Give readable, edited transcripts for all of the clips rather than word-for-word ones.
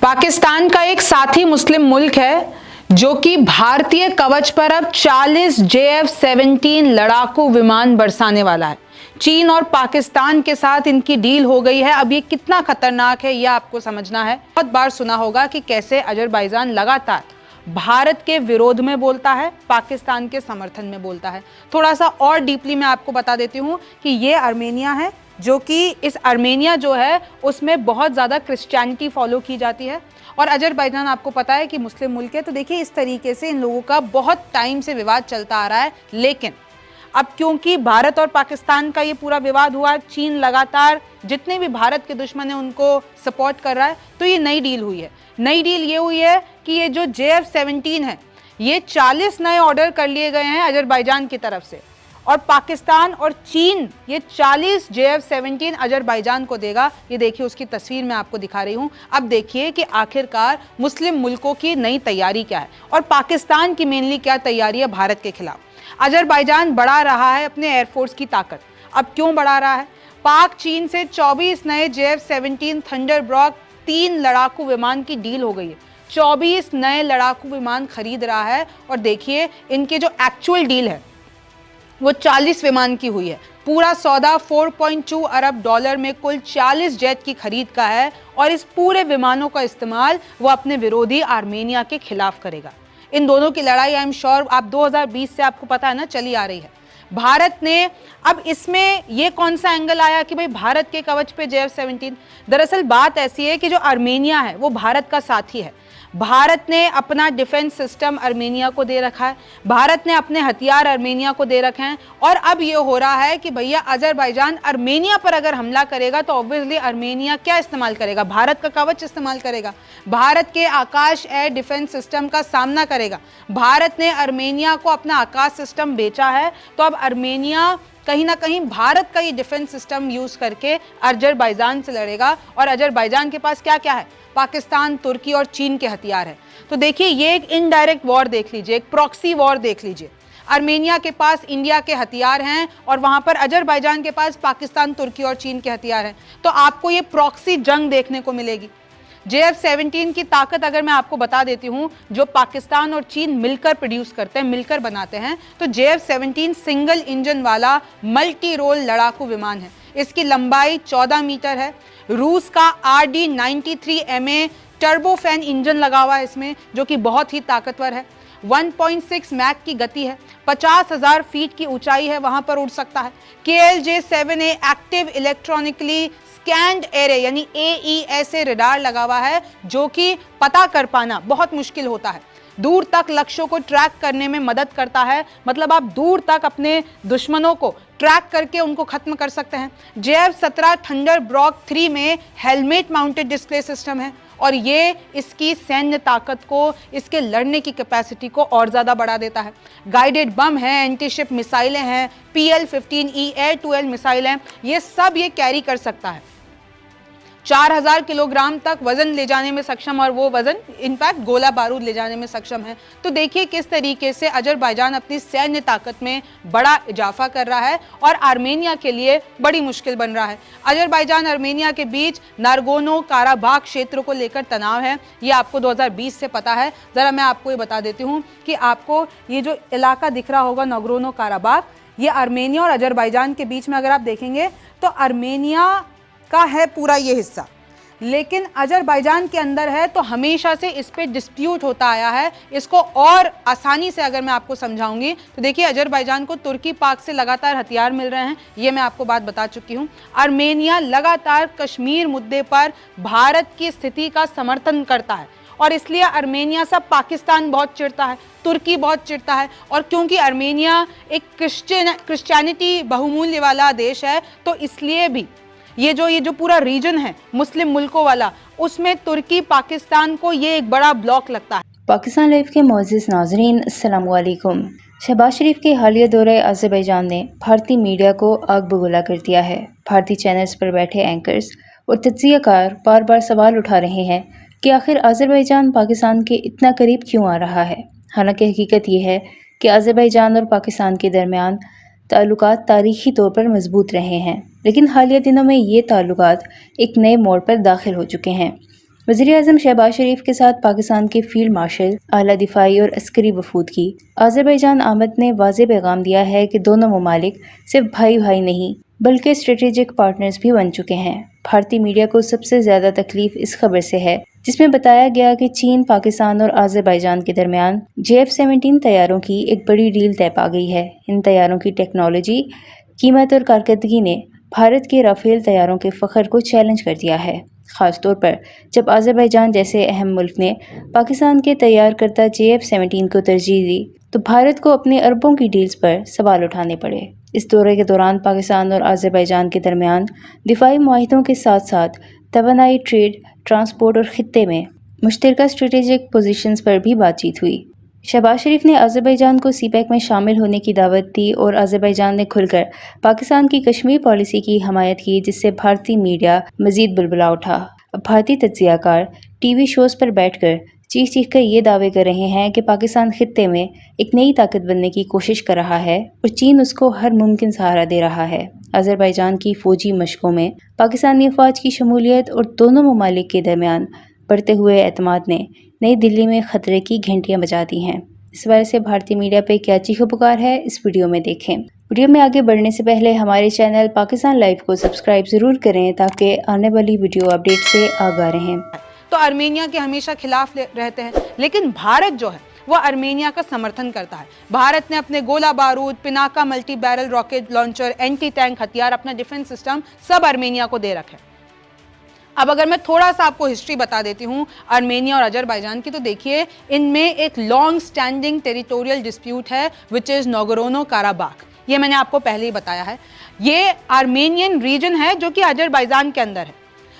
पाकिस्तान का एक साथी मुस्लिम मुल्क है जो कि भारतीय कवच पर अब 40 JF-17 लड़ाकू विमान बरसाने वाला है। चीन और पाकिस्तान के साथ इनकी डील हो गई है। अब ये कितना खतरनाक है यह आपको समझना है। बहुत बार सुना होगा कि कैसे अजरबैजान लगातार भारत के विरोध में बोलता है, पाकिस्तान के समर्थन में बोलता है। थोड़ा सा और डीपली मैं आपको बता देती हूँ कि ये आर्मेनिया है, जो कि इस आर्मेनिया जो है उसमें बहुत ज़्यादा क्रिश्चियनिटी फॉलो की जाती है और अजरबैजान आपको पता है कि मुस्लिम मुल्क है। तो देखिए इस तरीके से इन लोगों का बहुत टाइम से विवाद चलता आ रहा है, लेकिन अब क्योंकि भारत और पाकिस्तान का ये पूरा विवाद हुआ, चीन लगातार जितने भी भारत के दुश्मन हैं उनको सपोर्ट कर रहा है, तो ये नई डील हुई है। नई डील ये हुई है कि ये जो JF-17 है ये 40 नए ऑर्डर कर लिए गए हैं अजरबैजान की तरफ से, और पाकिस्तान और चीन ये 40 JF-17 अजरबैजान को देगा। ये देखिए उसकी तस्वीर मैं आपको दिखा रही हूँ। अब देखिए कि आखिरकार मुस्लिम मुल्कों की नई तैयारी क्या है और पाकिस्तान की मेनली क्या तैयारी है भारत के खिलाफ। अजरबैजान बढ़ा रहा है अपने एयरफोर्स की ताकत। अब क्यों बढ़ा रहा है? पाक चीन से 24 नए JF-17 थंडरबॉल्ट 3 लड़ाकू विमान की डील हो गई है। 24 नए लड़ाकू विमान खरीद रहा है और देखिए इनके जो एक्चुअल डील है वो 40 विमान की हुई है। पूरा सौदा 4.2 अरब डॉलर में कुल 40 जेट की खरीद का है और इस पूरे विमानों का इस्तेमाल वो अपने विरोधी आर्मेनिया के खिलाफ करेगा। इन दोनों की लड़ाई आई एम श्योर आप 2020 से आपको पता है ना चली आ रही है। भारत ने अब इसमें ये कौन सा एंगल आया कि भाई भारत के कवच पे JF-17। दरअसल बात ऐसी है कि जो आर्मेनिया है वो भारत का साथी है। भारत ने अपना डिफेंस सिस्टम आर्मेनिया को दे रखा है, भारत ने अपने हथियार आर्मेनिया को दे रखे हैं, और अब ये हो रहा है कि भैया अजरबैजान आर्मेनिया पर अगर हमला करेगा तो ऑब्वियसली आर्मेनिया क्या इस्तेमाल करेगा? भारत का कवच इस्तेमाल करेगा, भारत के आकाश एयर डिफेंस सिस्टम का सामना करेगा। भारत ने आर्मेनिया को अपना आकाश सिस्टम बेचा है, तो अब आर्मेनिया कहीं ना कहीं भारत का ये डिफेंस सिस्टम यूज करके अजरबैजान से लड़ेगा। और अजरबैजान के पास क्या क्या है? पाकिस्तान, तुर्की और चीन के हथियार है। तो देखिए ये एक इनडायरेक्ट वॉर देख लीजिए, एक प्रॉक्सी वॉर देख लीजिए। आर्मेनिया के पास इंडिया के हथियार हैं और वहां पर अजरबैजान के पास पाकिस्तान, तुर्की और चीन के हथियार हैं। तो आपको ये प्रॉक्सी जंग देखने को मिलेगी। JF-17 की ताकत अगर मैं आपको बता देती हूं, जो पाकिस्तान और चीन मिलकर प्रोड्यूस करते हैं, मिलकर बनाते हैं, तो JF-17 सिंगल इंजन वाला मल्टी रोल लड़ाकू विमान है। इसकी लंबाई 14 मीटर है। रूस का RD-93MA टर्बोफैन इंजन लगा हुआ है इसमें, जो कि बहुत ही ताकतवर है। 1.6 मैक की गति है, 50,000 फीट की ऊंचाई है, वहां पर उड़ सकता है। KLJ-7A active electronically scanned array यानी AESA रडार लगा हुआ है, जो कि पता कर पाना बहुत मुश्किल होता है। दूर तक लक्ष्यों को ट्रैक करने में मदद करता है, मतलब आप दूर तक अपने दुश्मनों को ट्रैक करके उनको खत्म कर सकते हैं। JF-17 थंडरबॉल्ट 3 में हेलमेट माउंटेड डिस्प्ले सिस्टम है और ये इसकी सैन्य ताकत को, इसके लड़ने की कैपेसिटी को और ज़्यादा बढ़ा देता है। गाइडेड बम है, एंटीशिप मिसाइलें हैं, PL-15E air to air missile हैं, ये सब ये कैरी कर सकता है। 4000 किलोग्राम तक वजन ले जाने में सक्षम, और वो वजन इनफैक्ट गोला बारूद ले जाने में सक्षम है। तो देखिए किस तरीके से अजरबैजान अपनी सैन्य ताकत में बड़ा इजाफा कर रहा है और आर्मेनिया के लिए बड़ी मुश्किल बन रहा है। अजरबैजान आर्मेनिया के बीच नारगोनो काराबाख क्षेत्र को लेकर तनाव है, ये आपको 2020 से पता है। ज़रा मैं आपको ये बता देती हूँ कि आपको ये जो इलाका दिख रहा होगा नारगोनो काराबाख, ये आर्मेनिया और अजरबैजान के बीच में अगर आप देखेंगे तो आर्मेनिया का है पूरा ये हिस्सा, लेकिन अजरबैजान के अंदर है, तो हमेशा से इस पे डिस्प्यूट होता आया है। इसको और आसानी से अगर मैं आपको समझाऊंगी तो देखिए अजरबैजान को तुर्की, पाक से लगातार हथियार मिल रहे हैं, ये मैं आपको बात बता चुकी हूँ। आर्मेनिया लगातार कश्मीर मुद्दे पर भारत की स्थिति का समर्थन करता है और इसलिए आर्मेनिया से पाकिस्तान बहुत चिढ़ता है, तुर्की बहुत चिढ़ता है, और क्योंकि आर्मेनिया एक क्रिश्चियनिटी बहुमूल्य वाला देश है, तो इसलिए भी ये जो पूरा रीजन है मुस्लिम मुल्कों वाला, उसमें तुर्की, पाकिस्तान को ये एक बड़ा ब्लॉक लगता है। पाकिस्तान लाइव के मोअज़्ज़िज़ नाज़रीन, अस्सलाम वालेकुम। शहबाज शरीफ के हालिया दौरे अज़रबैजान ने भारतीय मीडिया को आग बबूला कर दिया है। भारतीय चैनल्स पर बैठे एंकर्स और तज्ज़ियाकार बार बार सवाल उठा रहे हैं कि आखिर अज़रबैजान पाकिस्तान के इतना करीब क्यों आ रहा है। हालांकि हकीकत यह है कि अज़रबैजान और पाकिस्तान के दरमियान ताल्लुकात तारीखी तौर पर मजबूत रहे हैं, लेकिन हालिया दिनों में ये ताल्लुकात एक नए मोड़ पर दाखिल हो चुके हैं। वज़ीर-ए-आज़म शहबाज शरीफ के साथ पाकिस्तान के फील्ड मार्शल, आला दिफाई और अस्करी वफूद की अज़रबैजान आमद ने वाज़ेह पैगाम दिया है कि दोनों ममालिक सिर्फ भाई भाई नहीं बल्कि स्ट्रेटेजिक पार्टनर्स भी बन चुके हैं। भारतीय मीडिया को सबसे ज्यादा तकलीफ इस खबर से है जिसमें बताया गया कि चीन, पाकिस्तान और अज़रबैजान के दरमियान JF-17 तैयारों की एक बड़ी डील तय पा गई है। इन तैयारों की टेक्नोलॉजी, कीमत और कारकर्दगी ने भारत के राफेल तैयारों के फ़ख्र को चैलेंज कर दिया है, खासतौर पर जब अज़रबैजान जैसे अहम मुल्क ने पाकिस्तान के तैयार करदा JF-17 को तरजीह दी तो भारत को अपने अरबों की डील्स पर सवाल उठाने पड़े। इस दौरे के दौरान पाकिस्तान और अज़रबैजान के दरमियान दिफाई मुआहिदों के साथ साथ तवानाई, ट्रेड, ट्रांसपोर्ट और खित्ते में मुश्तरका स्ट्रेटेजिक पोजीशंस पर भी बातचीत हुई। शहबाज शरीफ ने अज़रबैजान को सीपैक में शामिल होने की दावत दी और अज़रबैजान ने खुलकर पाकिस्तान की कश्मीर पॉलिसी की हमायत की, जिससे भारतीय मीडिया मजीद बुलबुला उठा। अब भारतीय तज्ज़ियाकार टीवी शोज पर बैठकर चीख कर ये दावे कर रहे हैं कि पाकिस्तान खित्ते में एक नई ताकत बनने की कोशिश कर रहा है और चीन उसको हर मुमकिन सहारा दे रहा है। अज़रबैजान की फौजी मशकों में पाकिस्तानी अफवाज की शमूलियत और दोनों ममालिक के दरमियान बढ़ते हुए एतमाद ने नई दिल्ली में खतरे की घंटियां बजा दी हैं। इस वजह से भारतीय मीडिया पे क्या चीखो पुकार है, इस वीडियो में देखें। वीडियो में आगे बढ़ने से पहले हमारे चैनल पाकिस्तान लाइव को सब्सक्राइब जरूर करें ताकि आने वाली वीडियो अपडेट से आगाह रहें। तो आर्मेनिया के हमेशा खिलाफ रहते हैं, लेकिन भारत जो है वो आर्मेनिया का समर्थन करता है। भारत ने अपने गोला बारूद, Pinaka multi barrel rocket launcher, anti tank हथियार, अपना डिफेंस सिस्टम सब आर्मेनिया को दे रखे। अब अगर मैं थोड़ा सा आपको हिस्ट्री बता देती हूँ आर्मेनिया और अजरबैजान की, तो देखिए इनमें एक लॉन्ग स्टैंडिंग टेरिटोरियल डिस्प्यूट है विच इज नोगोरोनो काराबाख। ये मैंने आपको पहले ही बताया है। ये आर्मेनियन रीजन है जो कि अजरबैजान के अंदर है।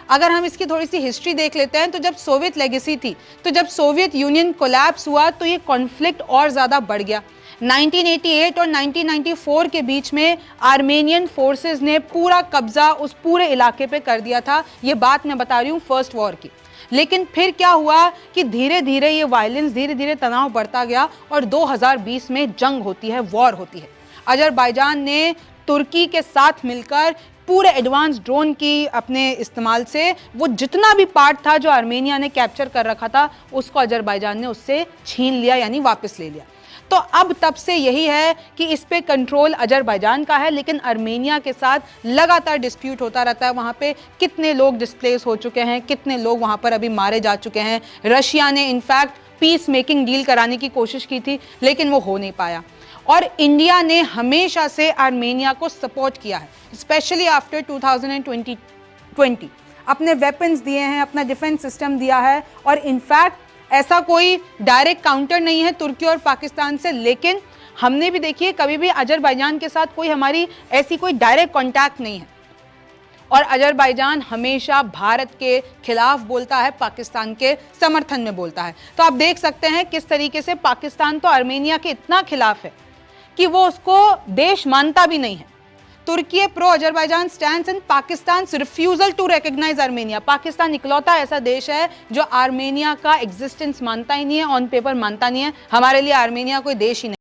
अगर हम इसकी थोड़ी सी हिस्ट्री देख लेते हैं तो जब सोवियत लेगेसी थी, तो जब सोवियत यूनियन कोलैप्स हुआ तो ये कॉन्फ्लिक्ट और ज़्यादा बढ़ गया। 1988 और 1994 के बीच में आर्मेनियन फोर्सेस ने पूरा कब्जा उस पूरे इलाके पे कर दिया था। ये बात मैं बता रही हूँ फर्स्ट वॉर की। लेकिन फिर क्या हुआ कि धीरे धीरे ये वायलेंस, धीरे धीरे तनाव बढ़ता गया और 2020 में जंग होती है, वॉर होती है। अजरबैजान ने तुर्की के साथ मिलकर पूरे एडवांस ड्रोन की अपने इस्तेमाल से वो जितना भी पार्ट था जो आर्मेनिया ने कैप्चर कर रखा था उसको अजरबैजान ने उससे छीन लिया, यानी वापस ले लिया। तो अब तब से यही है कि इस पे कंट्रोल अजरबैजान का है, लेकिन आर्मेनिया के साथ लगातार डिस्प्यूट होता रहता है। वहाँ पे कितने लोग डिस्प्लेस हो चुके हैं, कितने लोग वहाँ पर अभी मारे जा चुके हैं। रशिया ने इनफैक्ट पीस मेकिंग डील कराने की कोशिश की थी, लेकिन वो हो नहीं पाया। और इंडिया ने हमेशा से आर्मेनिया को सपोर्ट किया है, स्पेशली आफ्टर 2020 अपने वेपन्स दिए हैं, अपना डिफेंस सिस्टम दिया है। और इनफैक्ट ऐसा कोई डायरेक्ट काउंटर नहीं है तुर्की और पाकिस्तान से, लेकिन हमने भी देखिए कभी भी अजरबैजान के साथ कोई हमारी ऐसी कोई डायरेक्ट कांटेक्ट नहीं है। और अजरबैजान हमेशा भारत के खिलाफ बोलता है, पाकिस्तान के समर्थन में बोलता है। तो आप देख सकते हैं किस तरीके से पाकिस्तान तो आर्मेनिया के इतना खिलाफ है कि वो उसको देश मानता भी नहीं है। तुर्की pro Azerbaijan stands and Pakistan refusal to recognise Armenia. Pakistan इकलौता ऐसा देश है जो आर्मेनिया का एग्जिस्टेंस मानता ही नहीं है, ऑन पेपर मानता नहीं है। हमारे लिए आर्मेनिया कोई देश ही नहीं।